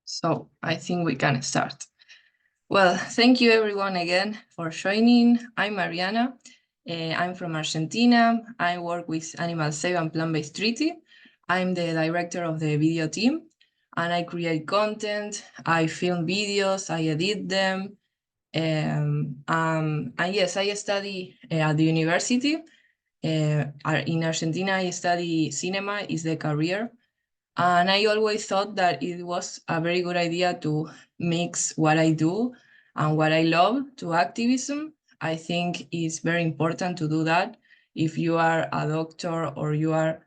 So I think we can start. Well, thank you everyone again for joining. I'm Mariana. I'm from Argentina. I work with Animal Save and Plant-Based Treaty. I'm the director of the video team, and I create content. I film videos, I edit them. And yes, I study at the university. In Argentina, I study cinema is the career. And I always thought that it was a very good idea to mix what I do and what I love to activism. I think it's very important to do that. If you are a doctor or you are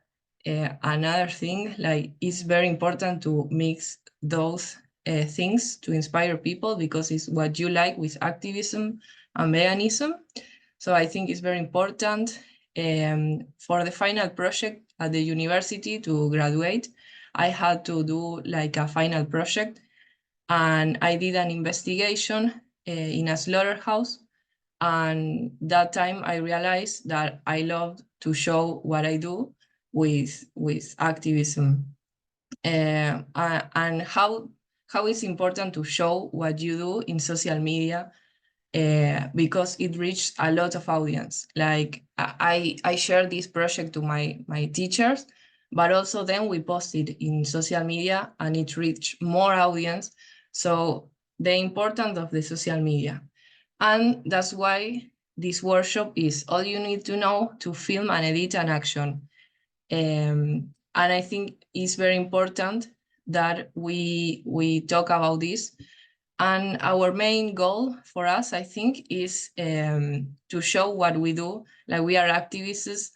another thing, like it's very important to mix those things to inspire people because it's what you like with activism and veganism. So I think it's very important for the final project at the university to graduate. I had to do like a final project, and I did an investigation in a slaughterhouse. And that time I realized that I loved to show what I do with activism, and how it's important to show what you do in social media because it reached a lot of audience. Like I shared this project to my teachers, but also then we posted in social media and it reached more audience. So the importance of the social media. And that's why this workshop is all you need to know to film and edit an action. And I think it's very important that we talk about this. And our main goal for us, I think, is to show what we do. Like we are activists,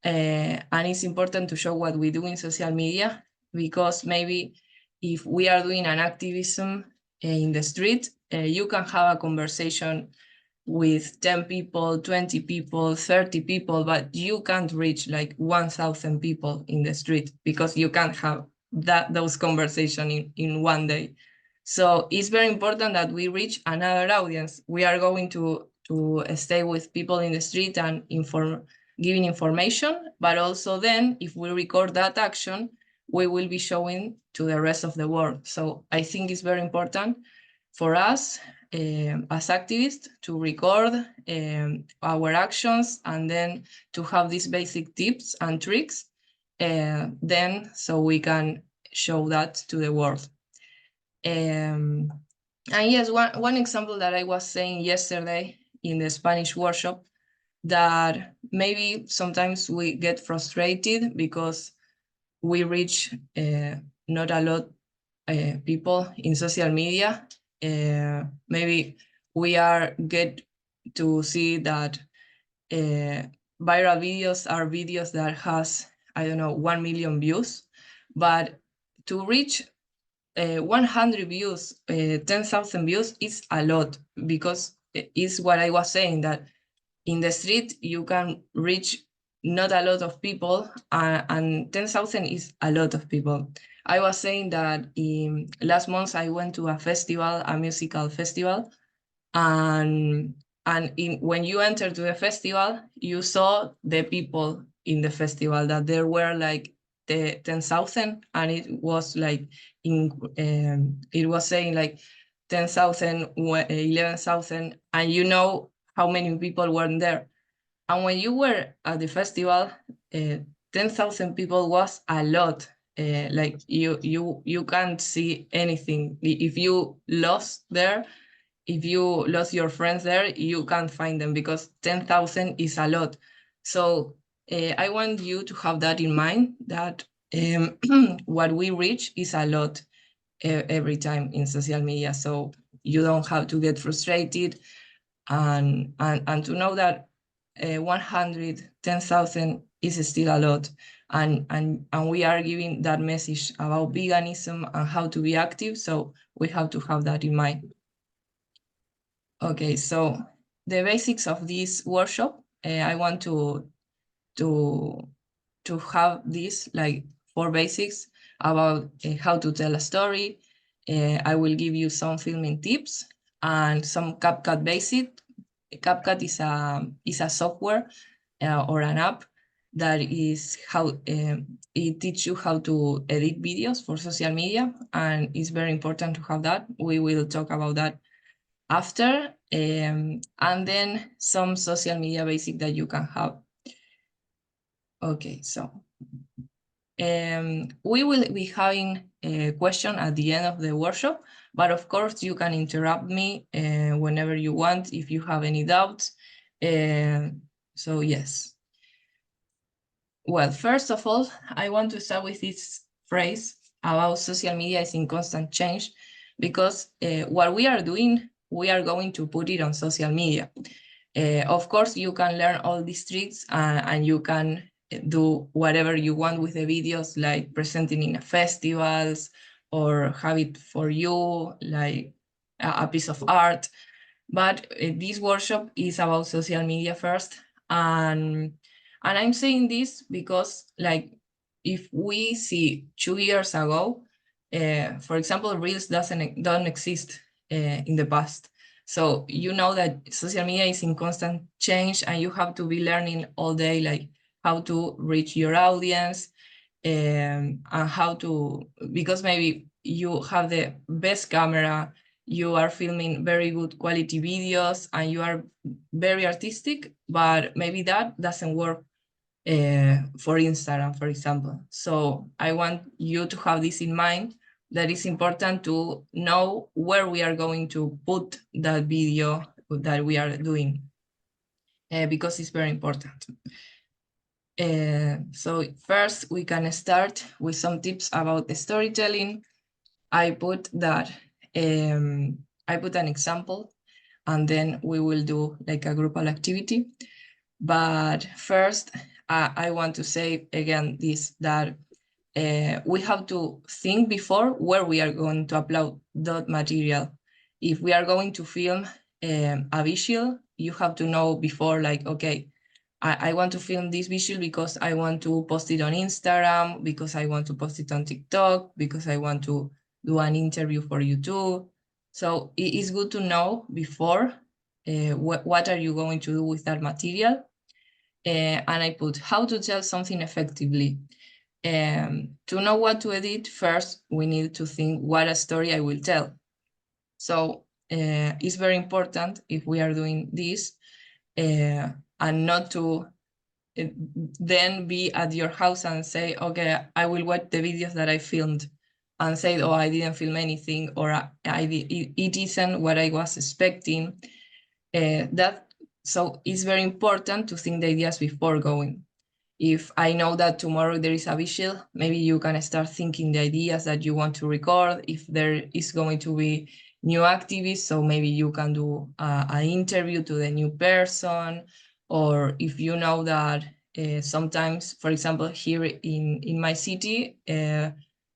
and it's important to show what we do in social media because maybe if we are doing an activism in the street, you can have a conversation with 10 people, 20 people, 30 people, but you can't reach like 1,000 people in the street because you can't have those conversations in one day. So it's very important that we reach another audience. We are going to stay with people in the street and giving information, but also then if we record that action, we will be showing to the rest of the world. So I think it's very important for us as activists to record our actions and then to have these basic tips and tricks then so we can show that to the world. And yes, one example that I was saying yesterday in the Spanish workshop, that maybe sometimes we get frustrated because we reach not a lot people in social media. Maybe we get to see that viral videos are videos that has, I don't know, 1 million views, but to reach 100 views, 10,000 views is a lot because it's what I was saying, that in the street you can reach not a lot of people, and 10,000 is a lot of people. I was saying that last month I went to a festival, a musical festival, and when you enter to the festival, you saw the people in the festival, that there were like the 10,000, and it was like it was saying like 10,000, 11,000, and you know how many people were there. And when you were at the festival, 10,000 people was a lot. Like you can't see anything. If you lost there, if you lost your friends there, you can't find them because 10,000 is a lot. So I want you to have that in mind, that what we reach is a lot every time in social media. So you don't have to get frustrated, and to know that 110,000 is still a lot. And we are giving that message about veganism and how to be active. So we have to have that in mind. Okay, so the basics of this workshop, I want to have this like 4 basics about how to tell a story. I will give you some filming tips and some CapCut basics. CapCut is a software or an app that is how it teaches you how to edit videos for social media, and it's very important to have that. We will talk about that after, and then some social media basic that you can have. Okay, so we will be having a question at the end of the workshop, but of course you can interrupt me whenever you want if you have any doubts. So yes. Well, first of all, I want to start with this phrase about social media is in constant change, because what we are doing, we are going to put it on social media. Of course, you can learn all these tricks and you can do whatever you want with the videos, like presenting in festivals or have it for you, like a piece of art. But this workshop is about social media first. And I'm saying this because, like, if we see 2 years ago, for example, Reels don't exist in the past. So you know that social media is in constant change and you have to be learning all day, like how to reach your audience, and how to, because maybe you have the best camera, you are filming very good quality videos and you are very artistic, but maybe that doesn't work for Instagram, for example. So I want you to have this in mind, that it's important to know where we are going to put that video that we are doing, because it's very important. So first we can start with some tips about the storytelling. I put an example, and then we will do like a groupal activity. But first, I want to say again this, that we have to think before where we are going to upload that material. If we are going to film a visual, you have to know before, like, okay, I want to film this visual because I want to post it on Instagram, because I want to post it on TikTok, because I want to do an interview for YouTube. So it is good to know before what are you going to do with that material. And I put how to tell something effectively. To know what to edit, first we need to think what a story I will tell. So it's very important, if we are doing this, and not to then be at your house and say, okay, I will watch the videos that I filmed, and say, oh, I didn't film anything, or it isn't what I was expecting. So it's very important to think the ideas before going. If I know that tomorrow there is a visual, maybe you can start thinking the ideas that you want to record. If there is going to be new activists, so maybe you can do an interview to the new person. Or if you know that sometimes, for example, here in my city,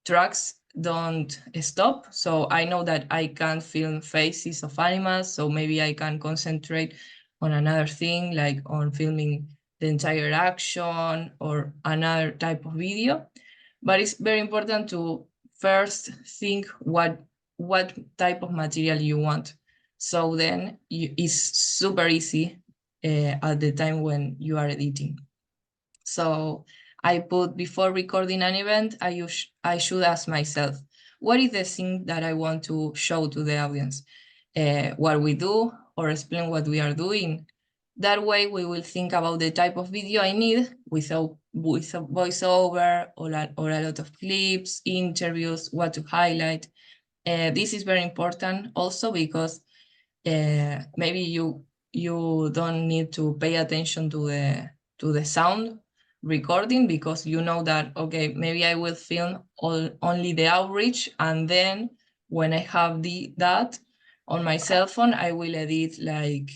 trucks don't stop. So I know that I can't film faces of animals, so maybe I can concentrate on another thing, like on filming the entire action or another type of video. But it's very important to first think what type of material you want. So then it's super easy at the time when you are editing. So I put, before recording an event, I should ask myself, what is the thing that I want to show to the audience? What we do, or explain what we are doing? That way we will think about the type of video I need, with a voiceover or a lot of clips, interviews, what to highlight. This is very important also because maybe you don't need to pay attention to the sound recording, because you know that, okay, maybe I will film only the outreach, and then when I have that on my cell phone, I will edit like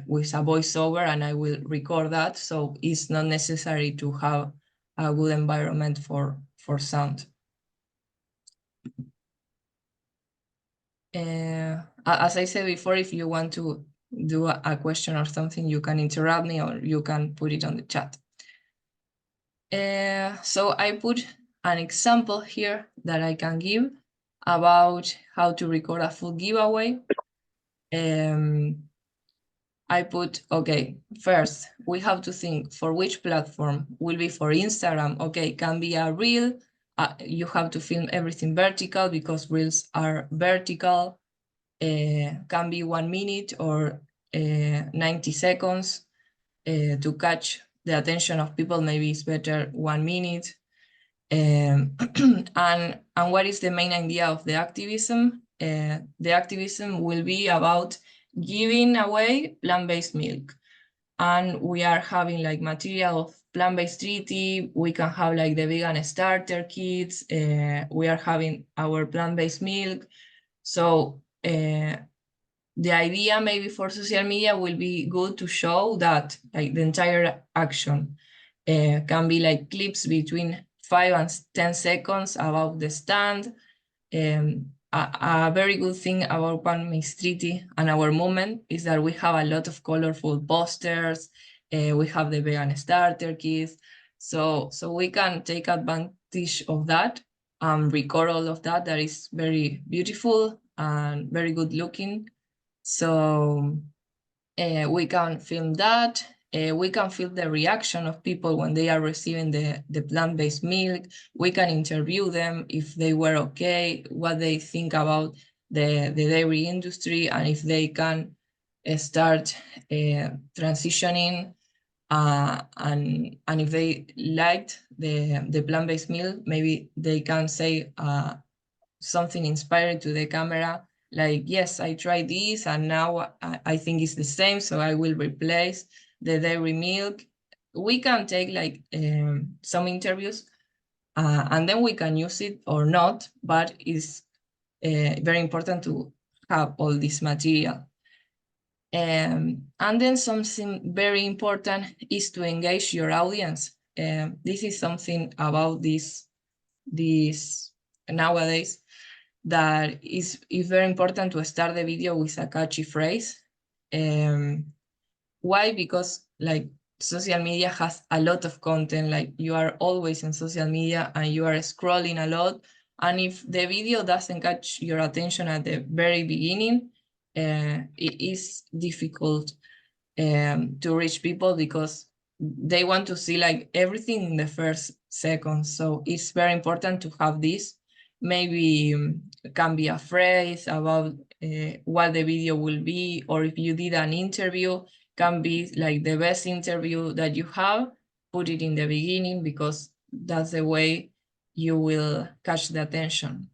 with a voiceover, and I will record that. So it's not necessary to have a good environment for sound. As I said before, if you want to do a question or something, you can interrupt me, or you can put it on the chat. So I put an example here that I can give about how to record a full giveaway. I put, okay, first, we have to think for which platform. Will be for Instagram. Okay, can be a reel. You have to film everything vertical because reels are vertical. Can be 1 minute or 90 seconds. To catch the attention of people, maybe it's better 1 minute. And what is the main idea of the activism? The activism will be about giving away plant-based milk. And we are having like material of plant-based treaty. We can have like the vegan starter kits. We are having our plant-based milk. So the idea maybe for social media will be good to show that like the entire action can be like clips between 5 and 10 seconds about the stand. A very good thing about Palm Treaty and our movement is that we have a lot of colorful posters. We have the vegan starter kits. So we can take advantage of that and record all of that. That is very beautiful and very good looking. So we can film that. We can feel the reaction of people when they are receiving the plant-based milk. We can interview them if they were okay, what they think about the dairy industry, and if they can start transitioning, and if they liked the plant-based milk, maybe they can say something inspiring to the camera, like, yes, I tried this and now I think it's the same, so I will replace the dairy milk. We can take like some interviews and then we can use it or not, but it's very important to have all this material. And then something very important is to engage your audience. This is something about this nowadays, that is very important to start the video with a catchy phrase. Why? Because like social media has a lot of content, like you are always in social media and you are scrolling a lot. And if the video doesn't catch your attention at the very beginning, it is difficult to reach people because they want to see like everything in the first second. So it's very important to have this. Maybe can be a phrase about what the video will be, or if you did an interview, can be like the best interview that you have, put it in the beginning because that's the way you will catch the attention.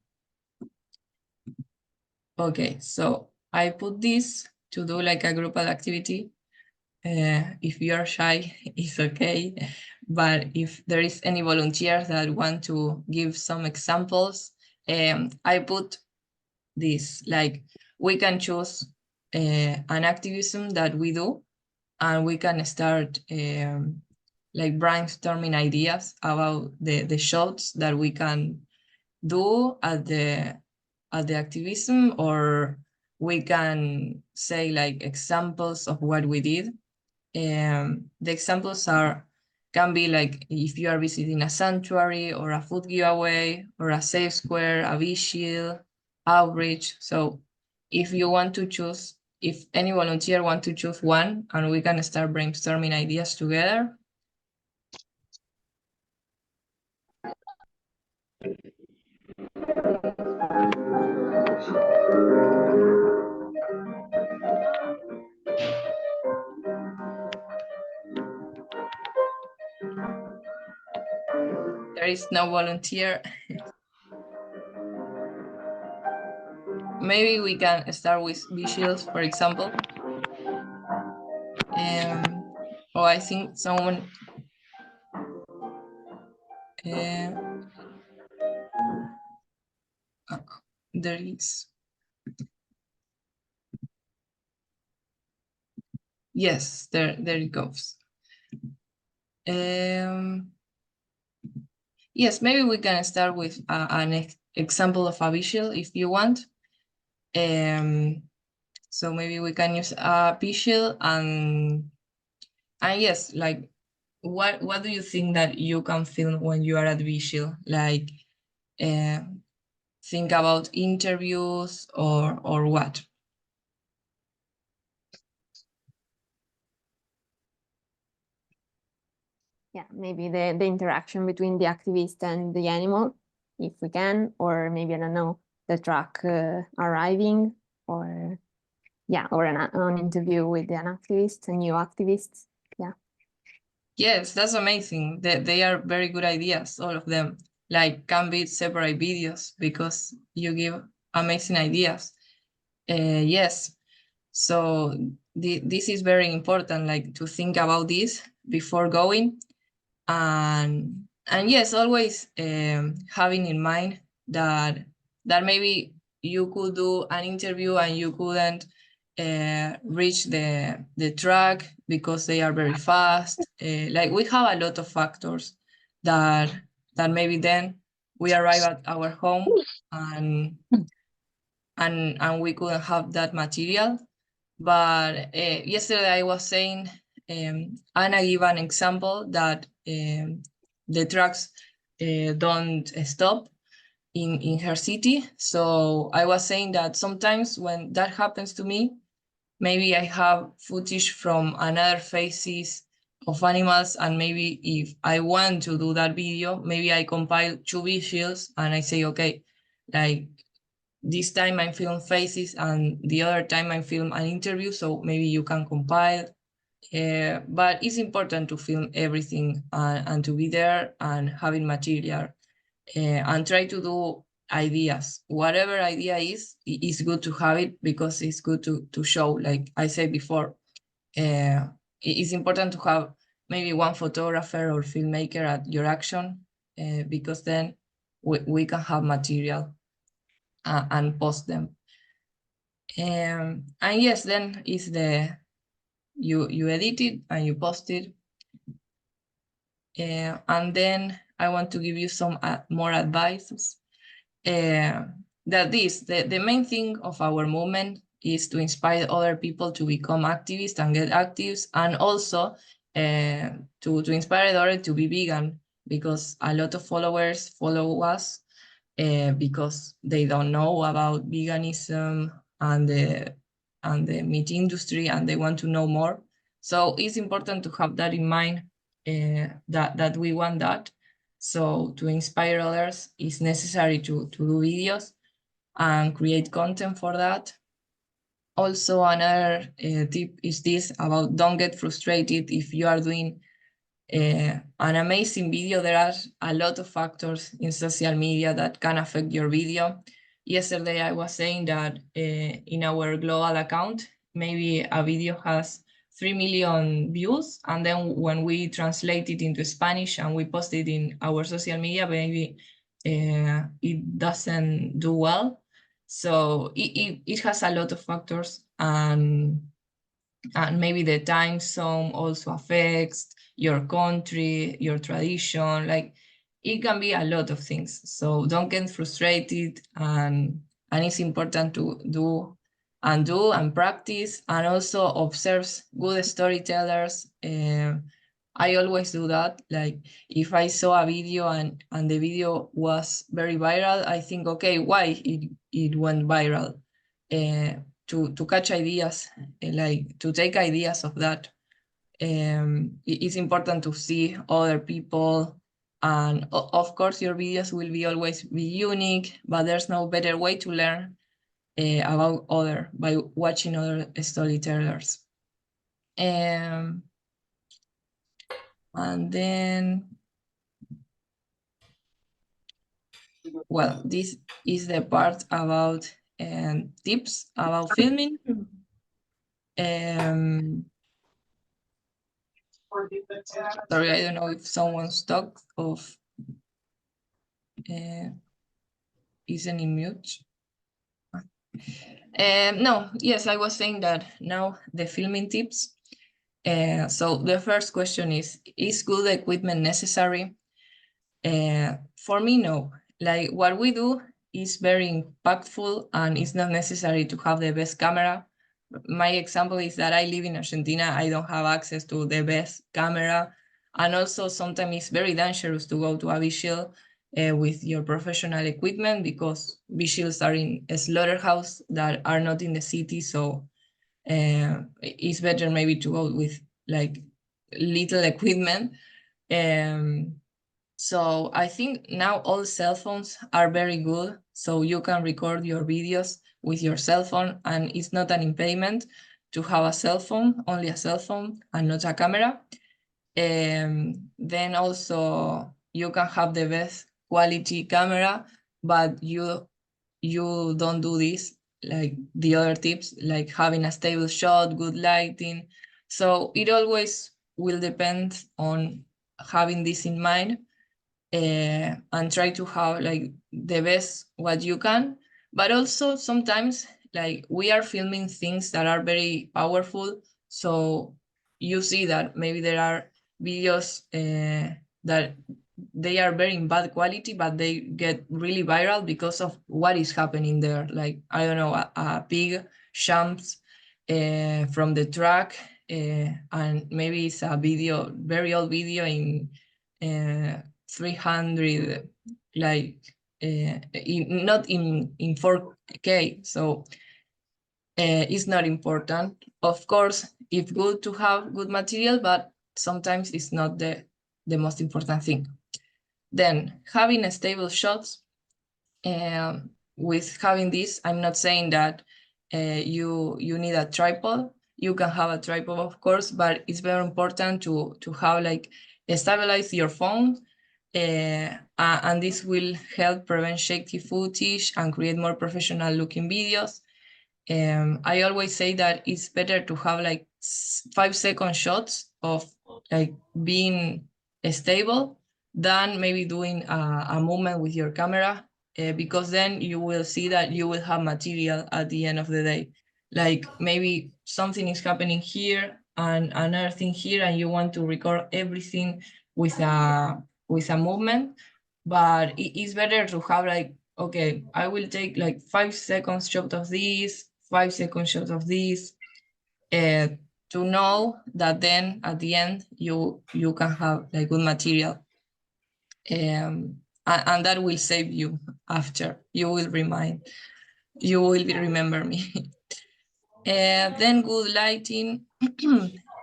Okay, so I put this to do like a group activity. If you are shy, it's okay. But if there is any volunteers that want to give some examples, I put this, like we can choose an activism that we do, and we can start like brainstorming ideas about the shots that we can do at the activism, or we can say like examples of what we did. The examples can be like if you are visiting a sanctuary or a food giveaway or a safe square, a vigil, outreach. So if you want to choose, if any volunteer want to choose one, and we can start brainstorming ideas together. There is no volunteer. Maybe we can start with vigils, for example. Oh, I think someone there is. Yes, there it goes. Yes, maybe we can start with an example of a visual if you want. So maybe we can use a visual, and yes, like what do you think that you can film when you are at visual? Like think about interviews or what? yeah, maybe the interaction between the activist and the animal, if we can, or maybe, I don't know, the truck arriving, or yeah, or an interview with an activist, a new activist. Yeah. Yes, that's amazing. They are very good ideas, all of them. Like, can be separate videos because you give amazing ideas. Yes, so this is very important, like to think about this before going, and yes, always having in mind that maybe you could do an interview and you couldn't reach the track because they are very fast. Like, we have a lot of factors that maybe then we arrive at our home and we couldn't have that material. But yesterday I was saying, Anna gave an example that the trucks don't stop in her city. So I was saying that sometimes when that happens to me, maybe I have footage from another faces of animals, and maybe if I want to do that video, maybe I compile two visuals and I say, okay, like, this time I film faces and the other time I film an interview, so maybe you can compile. But it's important to film everything and to be there and having material, and try to do ideas. Whatever idea is, it's good to have it because it's good to show. Like I said before, it's important to have maybe one photographer or filmmaker at your action, because then we can have material and post them. And yes, then is you edit it and you post it. And then I want to give you some more advice. That the main thing of our movement is to inspire other people to become activists and get active, and also to inspire others to be vegan, because a lot of followers follow us because they don't know about veganism and the meat industry, and they want to know more. So it's important to have that in mind, that we want that. So to inspire others, it's necessary to do videos and create content for that. Also, another tip is this about don't get frustrated if you are doing an amazing video. There are a lot of factors in social media that can affect your video. Yesterday, I was saying that in our global account, maybe a video has 3 million views, and then when we translate it into Spanish and we post it in our social media, maybe it doesn't do well. So it has a lot of factors, and maybe the time zone also affects your country, your tradition. Like, it can be a lot of things. So don't get frustrated, and it's important to do and practice, and also observe good storytellers. I always do that. Like, if I saw a video and the video was very viral, I think, okay, why it went viral? To catch ideas, like to take ideas of that. It's important to see other people, and of course your videos will be always be unique, but there's no better way to learn about other by watching other storytellers. And then, well, this is the part about tips about filming. Sorry, I don't know if someone's talk of isn't in mute. No, yes, I was saying that now the filming tips. So the first question is good equipment necessary? For me, no. Like, what we do is very impactful, and it's not necessary to have the best camera. My example is that I live in Argentina. I don't have access to the best camera. And also sometimes it's very dangerous to go to a vigil with your professional equipment, because vigils are in a slaughterhouse that are not in the city. So it's better maybe to go with like little equipment. So I think now all cell phones are very good. So you can record your videos with your cell phone, and it's not an impediment to have a cell phone, only a cell phone and not a camera. Then also you can have the best quality camera, but you don't do this like the other tips, like having a stable shot, good lighting. So it always will depend on having this in mind, and try to have like the best what you can. But also sometimes like we are filming things that are very powerful, so you see that maybe there are videos that they are very in bad quality, but they get really viral because of what is happening there. Like, I don't know, a pig jumps from the truck, and maybe it's a video, very old video in 300, like not in 4K. So it's not important. Of course, it's good to have good material, but sometimes it's not the most important thing. Then having a stable shots. With having this, I'm not saying that you need a tripod. You can have a tripod, of course, but it's very important to have like stabilize your phone, and this will help prevent shaky footage and create more professional looking videos. I always say that it's better to have like 5-second shots of like being stable than maybe doing a movement with your camera, because then you will see that you will have material at the end of the day. Like maybe something is happening here and another thing here, and you want to record everything with a movement, but it's better to have like, okay, I will take like 5 seconds shot of this, 5 second shot of this, to know that then at the end you can have like good material, and that will save you after. You will remember me. Then good lighting.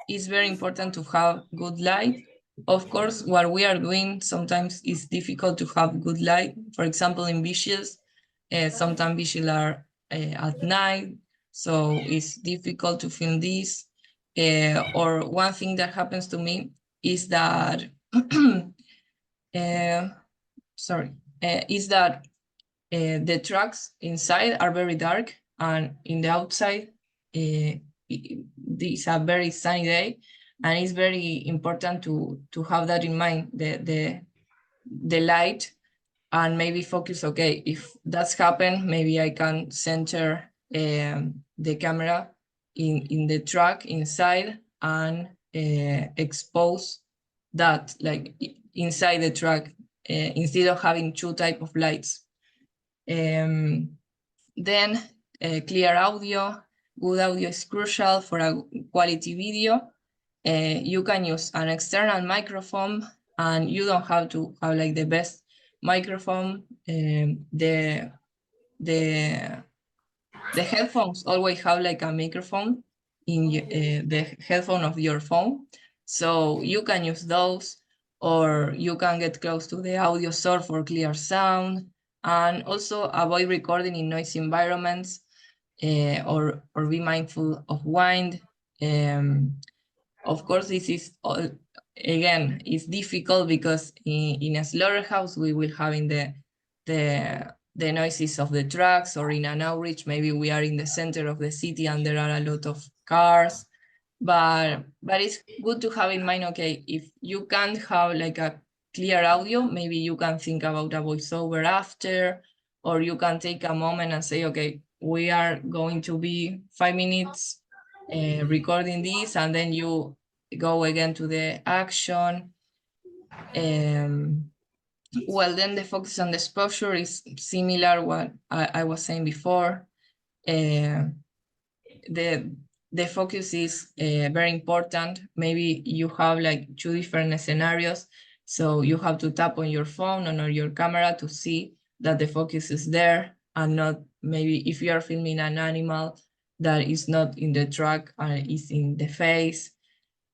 It's very important to have good light. Of course, what we are doing sometimes is difficult to have good light. For example, in visuals, sometimes visuals are at night, so it's difficult to film this. Or one thing that happens to me is that, is that the tracks inside are very dark, and in the outside, it's a very sunny day, and it's very important to have that in mind, the light, and maybe focus, okay, if that's happened, maybe I can center the camera in the track inside, and expose that like inside the track, instead of having two type of lights. Then clear audio. Good audio is crucial for a quality video. You can use an external microphone, and you don't have to have like the best microphone. The headphones always have like a microphone in the headphone of your phone, so you can use those, or you can get close to the audio source for clear sound, and also avoid recording in noisy environments, or be mindful of wind. Of course, this is all, again, it's difficult because in a slaughterhouse we will have in the noises of the trucks, or in an outreach maybe we are in the center of the city and there are a lot of cars, but it's good to have in mind, okay, if you can't have like a clear audio, maybe you can think about a voiceover after, or you can take a moment and say, okay, we are going to be 5 minutes recording this, and then you go again to the action. Well, then the focus on the exposure is similar what I was saying before. The focus is very important. Maybe you have like 2 different scenarios, so you have to tap on your phone or on your camera to see that the focus is there, and not maybe if you are filming an animal that is not in the track and is in the face,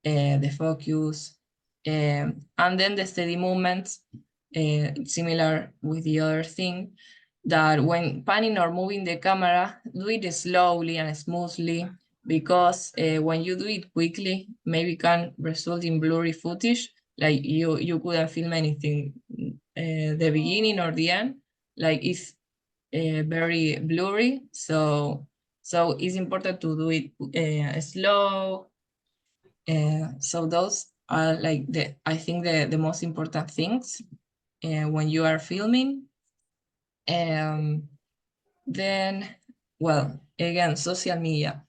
the focus. And then the steady movements, similar with the other thing, that when panning or moving the camera, do it slowly and smoothly, because when you do it quickly, maybe can result in blurry footage, like you couldn't film anything, the beginning or the end, like it's very blurry. So it's important to do it slow. So those are like I think the most important things when you are filming. Then, well, again, social media.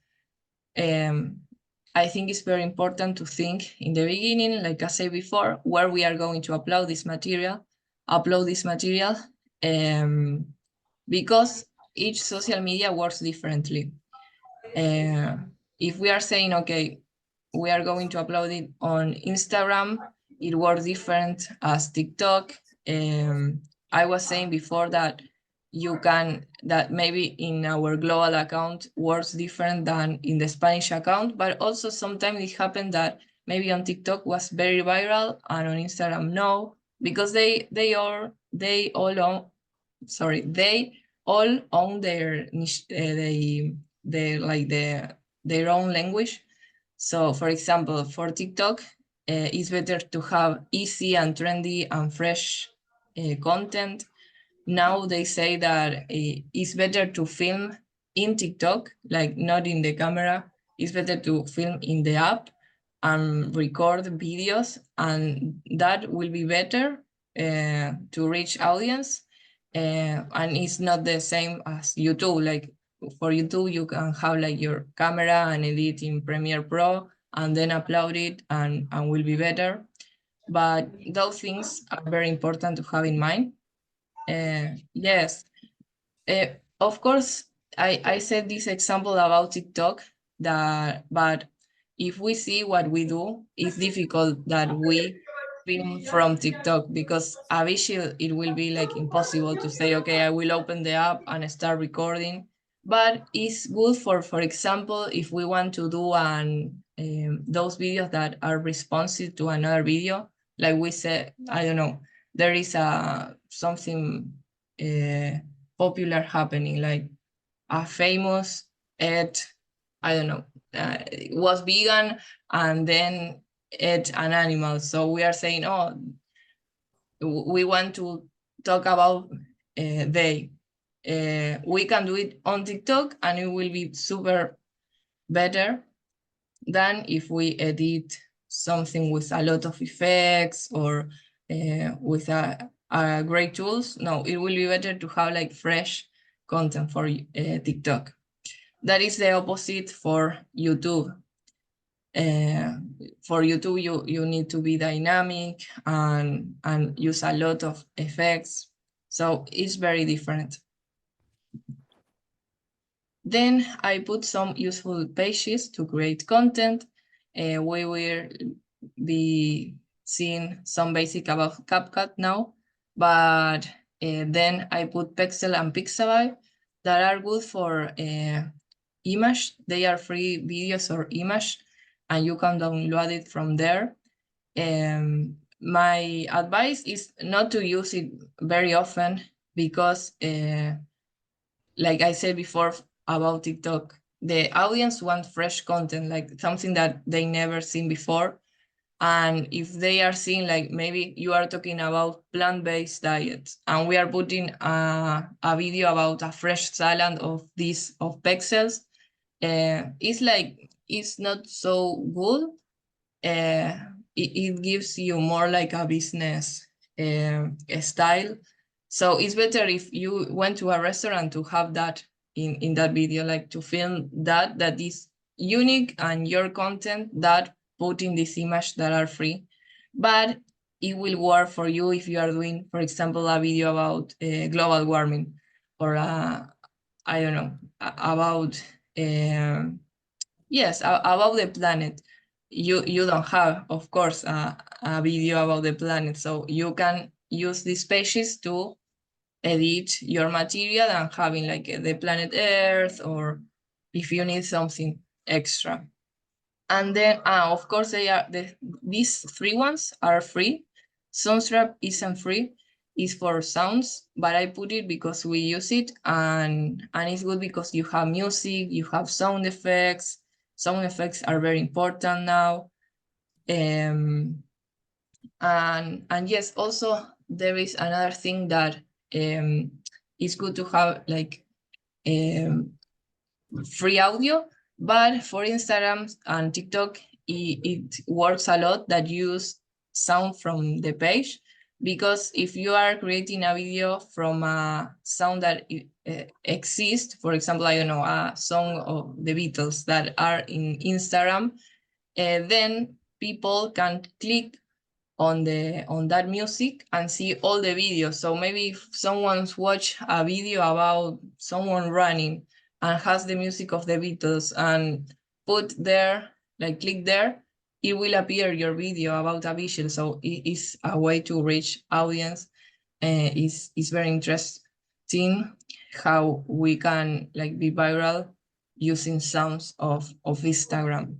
I think it's very important to think in the beginning, like I said before, where we are going to upload this material, because each social media works differently. If we are saying, okay, we are going to upload it on Instagram, it works different as TikTok. I was saying before that that maybe in our global account works different than in the Spanish account, but also sometimes it happened that maybe on TikTok was very viral and on Instagram no, because they all own, sorry, they all own their niche, their own language. So for example, for TikTok, it's better to have easy and trendy and fresh content. Now they say that it's better to film in TikTok, like not in the camera. It's better to film in the app and record videos, and that will be better to reach audience. And it's not the same as YouTube. Like for YouTube, you can have like your camera and edit in Premiere Pro and then upload it and will be better. But those things are very important to have in mind. Yes, of course, I said this example about TikTok, but if we see what we do, it's difficult that we film from TikTok, because a visual, it will be like impossible to say, okay, I will open the app and start recording. But it's good for example, if we want to do those videos that are responsive to another video, like we said, I don't know, there is something popular happening, like a famous ad, I don't know, was vegan and then ate an animal. So we are saying, oh, we want to talk about they. We can do it on TikTok and it will be super better than if we edit something with a lot of effects or with a great tools. No, it will be better to have like fresh content for TikTok. That is the opposite for YouTube. For YouTube, you need to be dynamic and use a lot of effects. So it's very different. Then I put some useful pages to create content. We will be seeing some basic about CapCut now, but then I put Pexel and Pixabay that are good for image. They are free videos or image, and you can download it from there. My advice is not to use it very often, because like I said before about TikTok, the audience want fresh content, like something that they never seen before. And if they are seeing, like maybe you are talking about plant-based diets and we are putting a video about a fresh salad of Pexels, it's not so good. It gives you more like a business style. So it's better if you went to a restaurant to have that in that video, like to film that is unique and your content that put in this image that are free. But it will work for you if you are doing, for example, a video about global warming, or I don't know, about yes, about the planet. You don't have, of course, a video about the planet, so you can use these pages to edit your material and having like the planet Earth, or if you need something extra. And then, of course, these 3 ones are free. Soundstrap isn't free, it's for sounds, but I put it because we use it, and it's good because you have music, you have sound effects. Sound effects are very important now. And yes, also there is another thing that it's good to have like free audio, but for Instagram and TikTok, it works a lot that use sound from the page, because if you are creating a video from a sound that exists, for example, I don't know, a song of the Beatles that are in Instagram, then people can click on that music and see all the videos. So maybe if someone's watch a video about someone running and has the music of the Beatles and put there, like click there, it will appear your video about a visual. So it is a way to reach audience. It's very interesting how we can like be viral using sounds of Instagram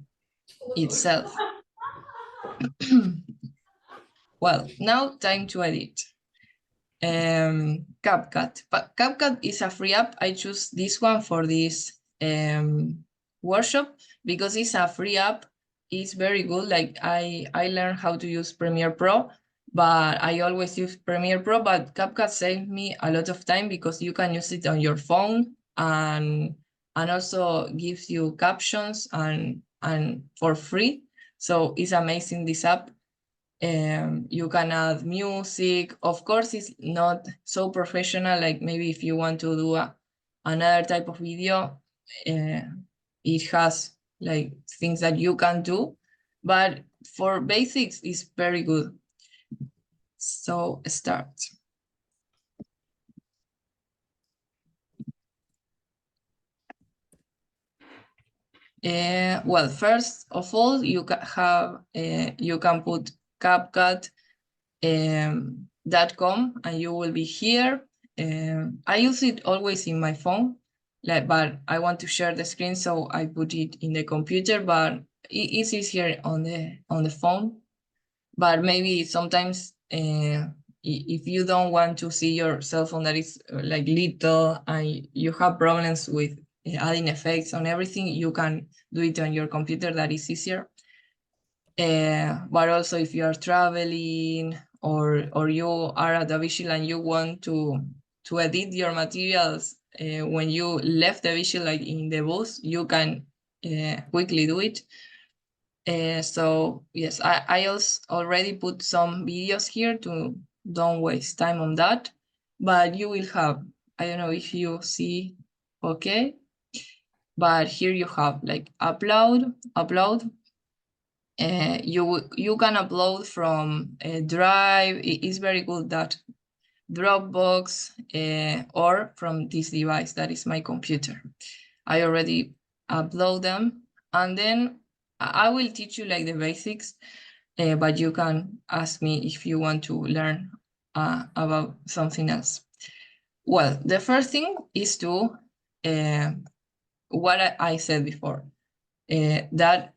itself. Well, now time to edit. CapCut. But CapCut is a free app. I choose this one for this workshop because it's a free app. It's very good. Like I learned how to use Premiere Pro, but I always use Premiere Pro, but CapCut saved me a lot of time because you can use it on your phone, and also gives you captions and for free. So it's amazing, this app. You can add music. Of course, it's not so professional, like maybe if you want to do another type of video, it has like things that you can do, but for basics, it's very good. So start. Well, first of all, you can have you can put CapCut .com and you will be here. I use it always in my phone, but I want to share the screen, so I put it in the computer, but it's easier on the phone. But maybe sometimes if you don't want to see your cell phone that is like little and you have problems with adding effects on everything, you can do it on your computer, that is easier. But also if you are traveling or you are at a visual and you want to edit your materials when you left the visual, like in the bus, you can quickly do it. So yes, I also already put some videos here to don't waste time on that, but you will have, I don't know if you see, okay, but here you have like upload. You can upload from Drive. It's very good, that Dropbox, or from this device that is my computer. I already upload them, and then I will teach you like the basics, but you can ask me if you want to learn about something else. Well, the first thing is to what I said before, that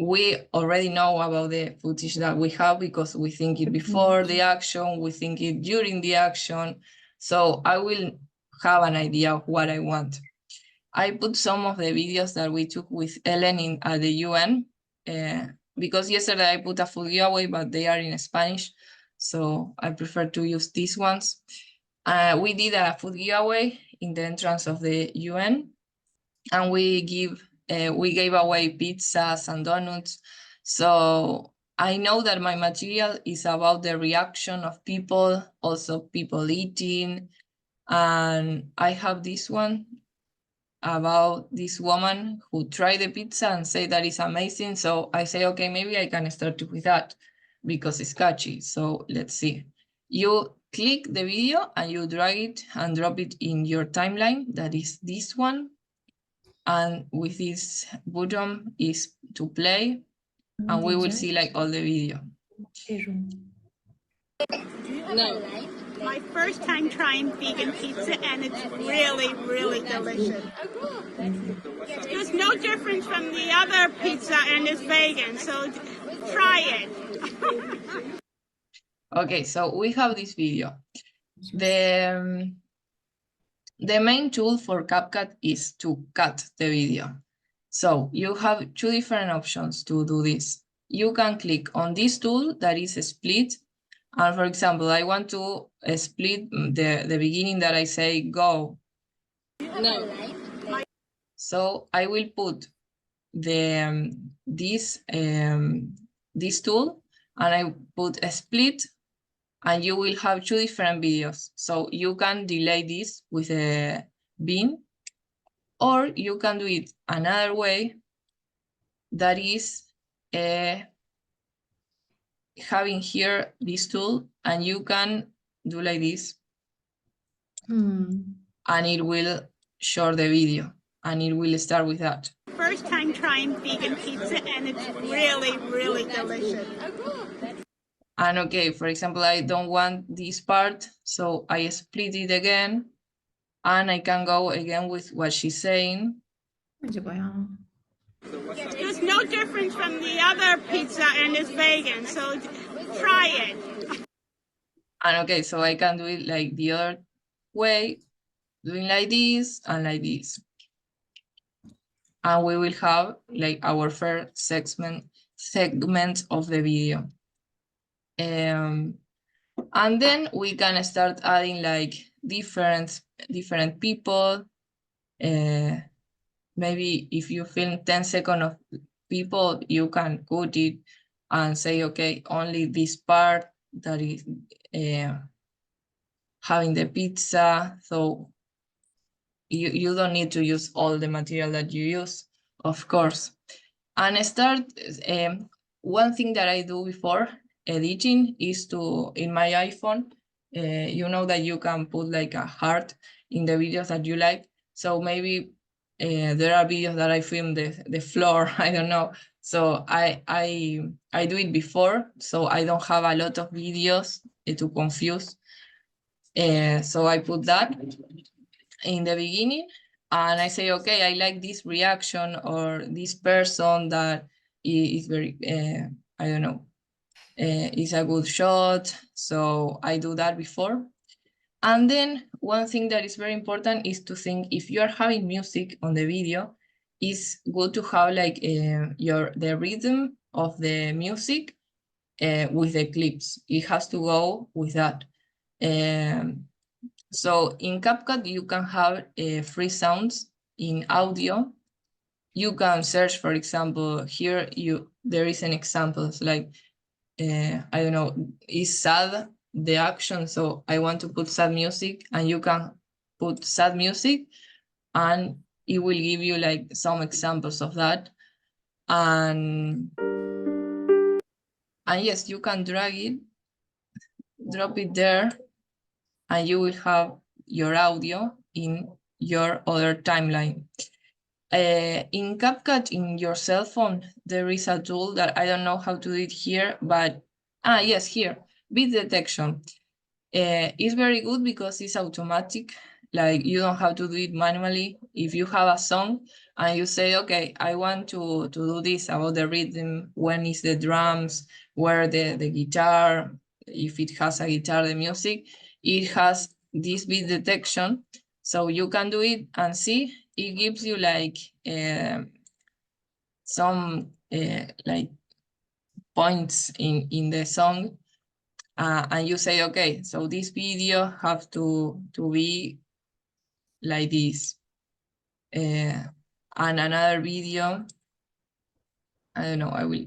we already know about the footage that we have because we think it before the action, we think it during the action. So I will have an idea of what I want. I put some of the videos that we took with Ellen at the UN, because yesterday I put a full giveaway, but they are in Spanish, so I prefer to use these ones. We did a food giveaway in the entrance of the UN, and we gave away pizzas and donuts. So I know that my material is about the reaction of people, also people eating. And I have this one about this woman who tried the pizza and said that it's amazing. So I say, okay, maybe I can start with that because it's catchy. So let's see. You click the video and you drag it and drop it in your timeline. That is this one. And with this button is to play, and we will see like all the video. No. My first time trying vegan pizza, and it's really, really delicious. There's no difference from the other pizza, and it's vegan, so try it. Okay, so we have this video. The main tool for CapCut is to cut the video. So you have two different options to do this. You can click on this tool that is a split. And for example, I want to split the beginning that I say go. No. So I will put the this tool and I put a split, and you will have two different videos. So you can delay this with a bin, or you can do it another way, that is having here this tool, and you can do like this, and it will show the video, and it will start with that. First time trying vegan pizza, and it's really, really delicious. And okay, for example, I don't want this part, so I split it again, and I can go again with what she's saying. There's no difference from the other pizza, and it's vegan, so try it. And okay, so I can do it like the other way, doing like this and like this. And we will have like our first segment of the video. And then we can start adding like different people. Maybe if you film 10 seconds of people, you can put it and say, okay, only this part that is having the pizza. So you don't need to use all the material that you use, of course. And start, one thing that I do before editing is to, in my iPhone, you know that you can put like a heart in the videos that you like. So maybe there are videos that I film the floor, I don't know. So I do it before, so I don't have a lot of videos to confuse. So I put that in the beginning, and I say, okay, I like this reaction or this person that is very, I don't know, is a good shot. So I do that before. And then one thing that is very important is to think, if you are having music on the video, it's good to have like the rhythm of the music with the clips. It has to go with that. So in CapCut, you can have free sounds in audio. You can search, for example, here there is an example, like, I don't know, is sad the action, so I want to put sad music, and you can put sad music, and it will give you like some examples of that. And yes, you can drag it, drop it there, and you will have your audio in your other timeline. In CapCut, in your cell phone, there is a tool that I don't know how to do it here, but yes, here, beat detection. It's very good because it's automatic. Like, you don't have to do it manually. If you have a song and you say, okay, I want to do this about the rhythm, when is the drums, where the guitar, if it has a guitar, the music, it has this beat detection. So you can do it and see, it gives you like some like points in the song. And you say, okay, so this video have to be like this. And another video, I don't know, I will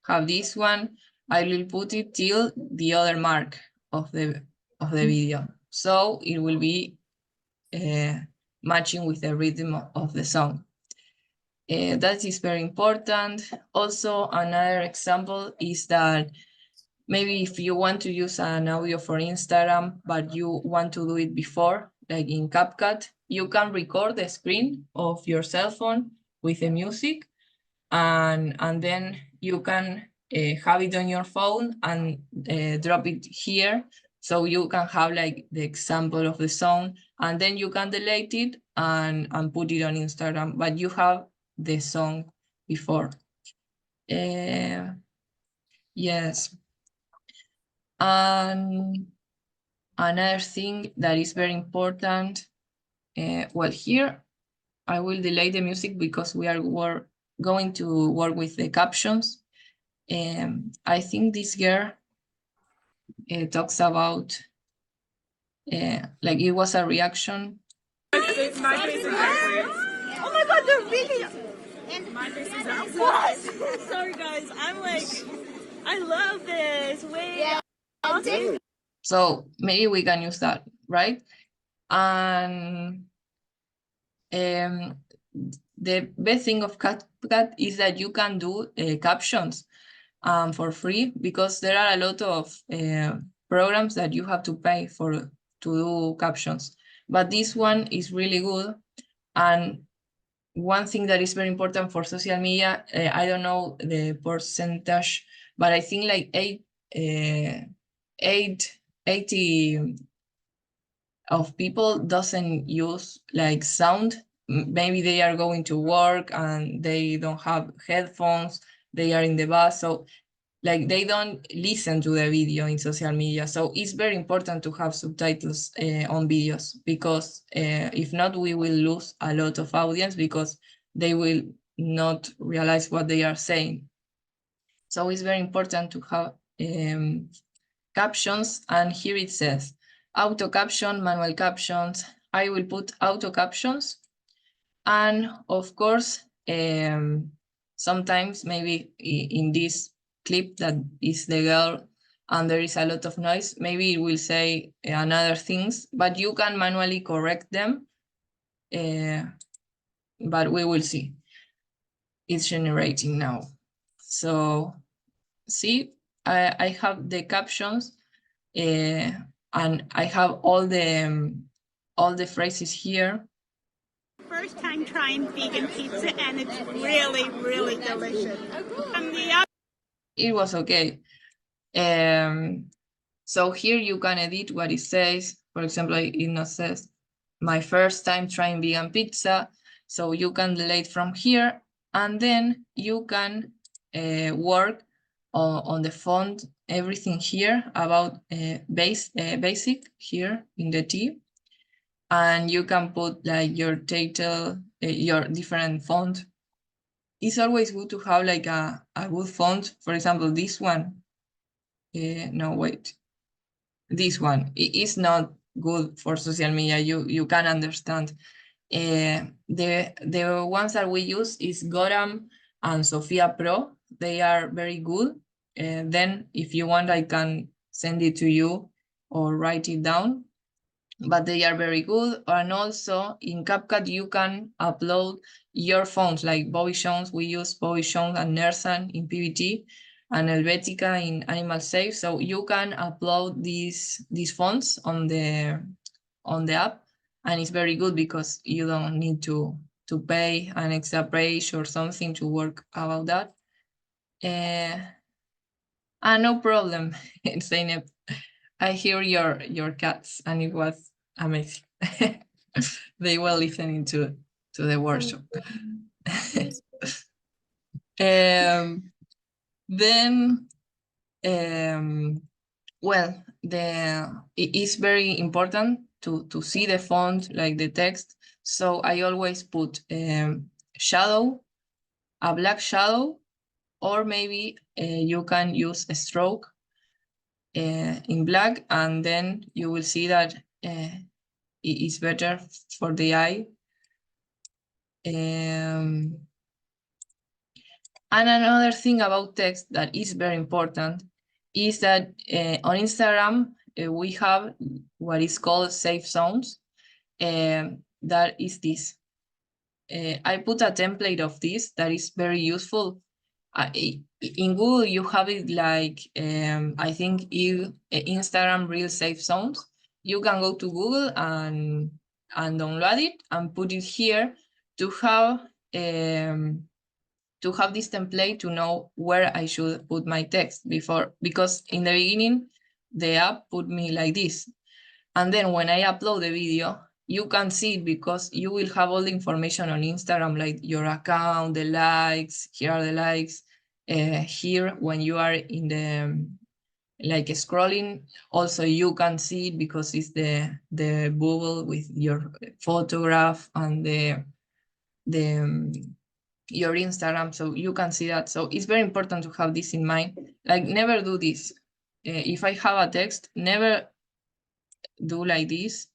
have this one. I will put it till the other mark of the video. So it will be matching with the rhythm of the song. That is very important. Also, another example is that maybe if you want to use an audio for Instagram, but you want to do it before, like in CapCut, you can record the screen of your cell phone with the music, and then you can have it on your phone and drop it here So you can have like the example of the song, and then you can delete it and put it on Instagram, but you have the song before. Yes. And another thing that is very important, well, here I will delay the music because we are going to work with the captions. I think this girl talks about, like it was a reaction. My face is backwards. Oh my god, they're really. And my face is backwards. What? Sorry guys, I'm like, I love this. Wait. Yeah. So maybe we can use that, right? And the best thing of CapCut is that you can do captions for free, because there are a lot of programs that you have to pay for to do captions. But this one is really good. And one thing that is very important for social media, I don't know the percentage, but I think like 80 of people doesn't use like sound. Maybe they are going to work and they don't have headphones, they are in the bus, so like they don't listen to the video in social media. So it's very important to have subtitles on videos, because if not, we will lose a lot of audience because they will not realize what they are saying. So it's very important to have captions, and here it says auto caption, manual captions. I will put auto captions, and of course, sometimes maybe in this clip that is the girl and there is a lot of noise, maybe it will say another things, but you can manually correct them, but we will see. It's generating now. So see, I have the captions, and I have all the phrases here. First time trying vegan pizza, and it's really, really delicious. From the other. It was okay. So here you can edit what it says. For example, it not says my first time trying vegan pizza. So you can delete from here, and then you can work on the font, everything here about basic here in the T. And you can put like your title, your different font. It's always good to have like a good font. For example, this one. No, wait. This one is not good for social media. You can understand. The ones that we use is Goram and Sophia Pro. They are very good. Then if you want, I can send it to you or write it down. But they are very good. And also in CapCut, you can upload your fonts, like Bobby Jones. We use Bobby Jones and Nersan in PBT, and Helvetica in Animal Safe. So you can upload these fonts on the app, and it's very good because you don't need to pay an extra page or something to work about that. No problem, Zeynep. I hear your cats, and it was amazing. They were listening to the workshop. Then, well, it is very important to see the font, like the text. So I always put shadow, a black shadow, or maybe you can use a stroke in black, and then you will see that it is better for the eye. And another thing about text that is very important is that on Instagram, we have what is called safe zones. That is this. I put a template of this that is very useful. In Google, you have it like, I think Instagram Real Safe Zones. You can go to Google and download it and put it here to have this template to know where I should put my text before. Because in the beginning, the app put me like this. And then when I upload the video, you can see it because you will have all the information on Instagram, like your account, the likes, here are the likes. Here, when you are in the, like scrolling, also you can see it because it's the bubble with your photograph and your Instagram, so you can see that. So it's very important to have this in mind. Like, never do this. If I have a text, never do like this.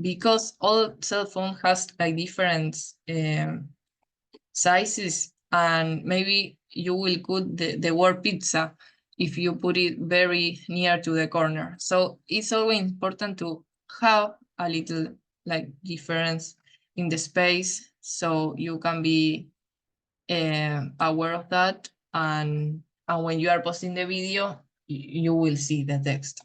Because all cell phone has like different sizes, and maybe you will put the word pizza if you put it very near to the corner. So it's always important to have a little like difference in the space, so you can be aware of that, and when you are posting the video, you will see the text.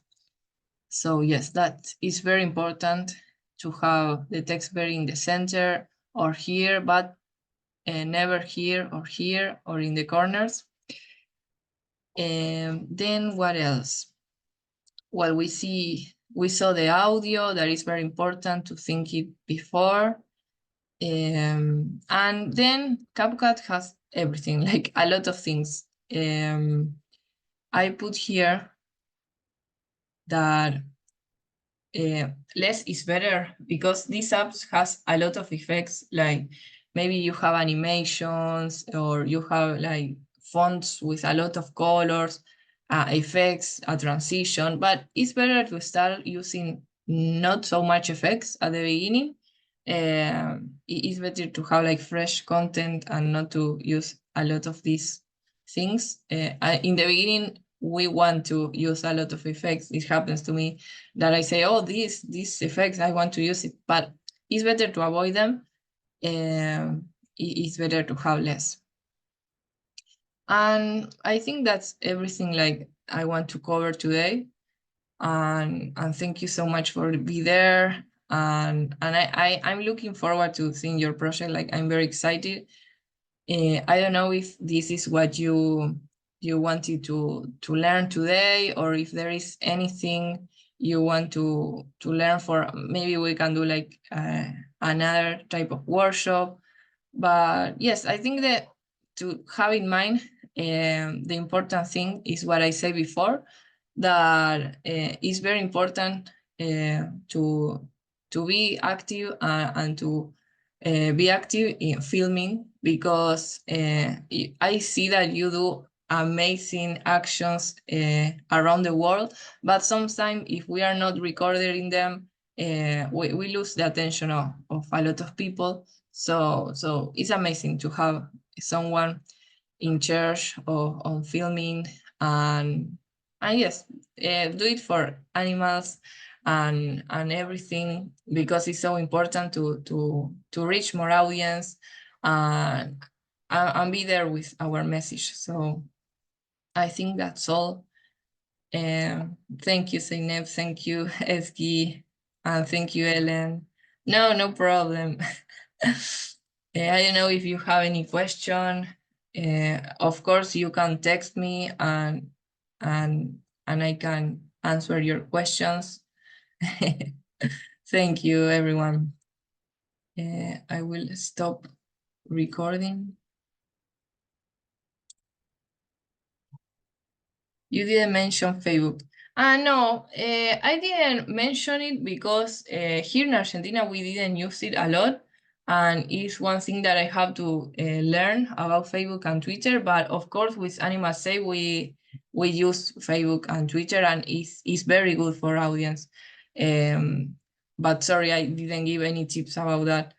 So yes, that is very important to have the text very in the center or here, but never here or in the corners. Then what else? Well, we saw the audio. That is very important to think it before. And then CapCut has everything, like a lot of things. I put here that less is better, because these apps has a lot of effects, like maybe you have animations or you have like fonts with a lot of colors, effects, a transition, but it's better to start using not so much effects at the beginning. It's better to have like fresh content and not to use a lot of these things. In the beginning, we want to use a lot of effects. It happens to me that I say, oh, these effects, I want to use it, but it's better to avoid them. It's better to have less. And I think that's everything like I want to cover today. And thank you so much for being there. And I'm looking forward to seeing your project. Like, I'm very excited. I don't know if this is what you wanted to learn today, or if there is anything you want to learn. For maybe we can do like another type of workshop. But yes, I think that to have in mind, the important thing is what I said before, that it's very important to be active and to be active in filming, because I see that you do amazing actions around the world, but sometimes if we are not recording them, we lose the attention of a lot of people. So it's amazing to have someone in charge on filming, and yes, do it for animals and everything, because it's so important to reach more audience and be there with our message. So I think that's all. Thank you, Zeynep. Thank you, Eski, and thank you, Ellen. No problem. I don't know if you have any question. Of course, you can text me and I can answer your questions. Thank you, everyone. I will stop recording. You didn't mention Facebook. No, I didn't mention it because here in Argentina, we didn't use it a lot. And it's one thing that I have to learn about Facebook and Twitter. But of course, with Anima Say, we use Facebook and Twitter, and it's very good for audience. But sorry, I didn't give any tips about that.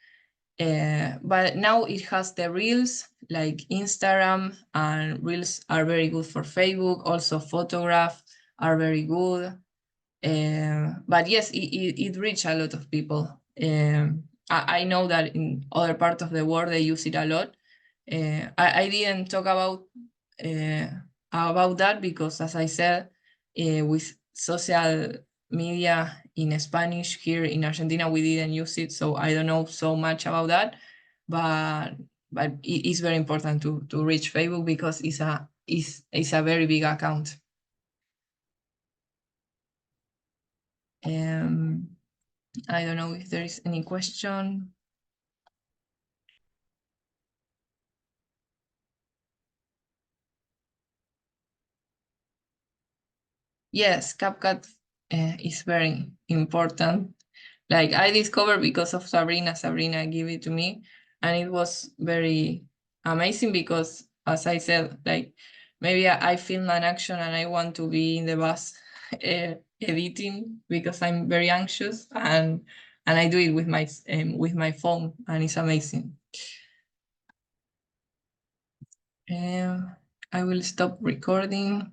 But now it has the Reels, like Instagram, and Reels are very good for Facebook. Also, photograph are very good. But yes, it reaches a lot of people. I know that in other parts of the world they use it a lot. I didn't talk about that because, as I said, with social media in Spanish here in Argentina, we didn't use it, so I don't know so much about that. But it is very important to reach Facebook, because it's is a very big account. I don't know if there is any question. Yes, CapCut is very important. Like I discovered because of Sabrina. Sabrina gave it to me, and it was very amazing because, as I said, like maybe I film an action and I want to be in the bus editing because I'm very anxious, and I do it with my phone, and it's amazing. I will stop recording.